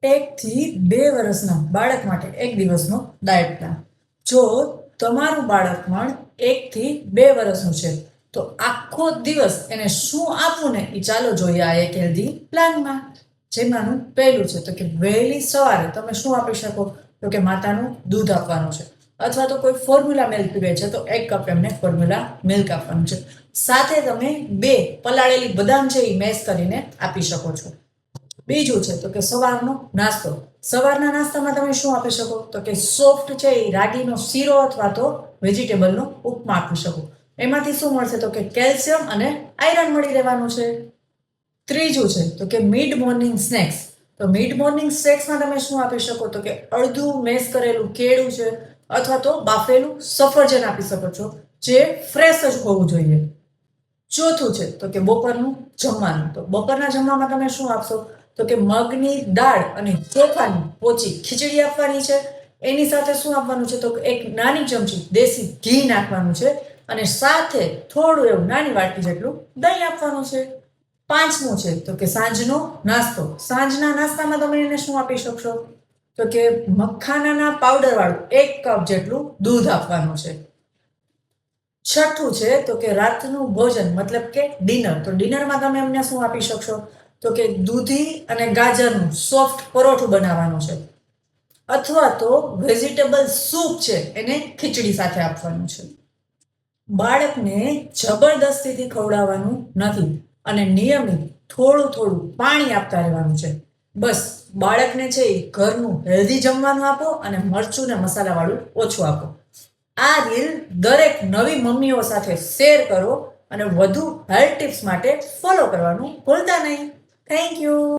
1 થી 2 વર્ષના બાળક માટે એક દિવસનો ડાયટ પ્લાન. જો તમારું બાળક પણ 1 થી 2 વર્ષનું છે તો આખો દિવસ એને શું આપવું ને એ ચાલો જોઈએ આ એક હેલ્ધી પ્લાનમાં. જેમાંનું પહેલું છે તો કે વહેલી સવારે તમે શું આપી શકો, તો કે માતાનું દૂધ આપવાનું છે, અથવા તો કોઈ ફોર્મ્યુલા મિલ્ક પીવે છે તો 1 કપ એમને ફોર્મ્યુલા મિલ્ક આપવાનું છે. સાથે તમે 2 પલાળેલી બદામ છે એ મેશ કરીને આપી શકો છો. બીજું છે તો કે સવારનો નાસ્તો. સવારના નાસ્તામાં તમે શું આપી શકો, તો કે સોફ્ટ છે એ રાગીનો શીરો અથવા તો વેજીટેબલનો ઉપમા આપી શકો. એમાંથી શું મળશે, તો કે કેલ્શિયમ અને આયરન મળી રહેવાનું છે. ત્રીજું છે તો કે મિડ મોર્નિંગ સ્નેક્સ. તો મિડ મોર્નિંગ સ્નેક્સમાં તમે શું આપી શકો, તો કે અડધું મેશ કરેલું કેળું છે, અથવા તો બાફેલું સફરજન આપી શકો છો, જે ફ્રેશ જ હોવું જોઈએ. ચોથું છે તો કે બપોરનું જમવાનું. તો બપોરના જમવામાં તમે શું આપશો, તો કે મગની દાળ અને ચોખાની પોચી ખીચડી આપવાની છે. એની સાથે શું આપવાનું છે, તો એક નાની ચમચી દેશી ઘી નાખવાનું છે, અને સાથે થોડું એવું નાની વાટકી જેટલું દહીં આપવાનું છે. પાંચમું છે તો કે સાંજનો નાસ્તો. સાંજના નાસ્તામાં તમે એને શું આપી શકશો, તો કે મખાનાના પાવડર વાળું 1 કપ જેટલું દૂધ આપવાનું છે. છઠ્ઠું છે તો કે રાતનું ભોજન મતલબ કે ડિનર. તો ડિનરમાં તમે એમને શું આપી શકશો, તો કે દૂધી અને ગાજરનું સોફ્ટ પરોઠું બનાવવાનું છે, અથવા તો વેજીટેબલ સૂપ છે એને ખીચડી સાથે આપવાનું છે. બાળકને જબરદસ્તીથી ખવડાવવાનું નથી અને નિયમિત થોડું થોડું પાણી આપતા રહેવાનું છે. બસ બાળકને છે એ ઘરનું હેલ્ધી જમવાનું આપો અને મરચું ને મસાલાવાળું ઓછું આપો. આ રીલ દરેક નવી મમ્મીઓ સાથે શેર કરો અને વધુ હેલ્થ ટિપ્સ માટે ફોલો કરવાનું ભૂલતા નહીં. Thank you.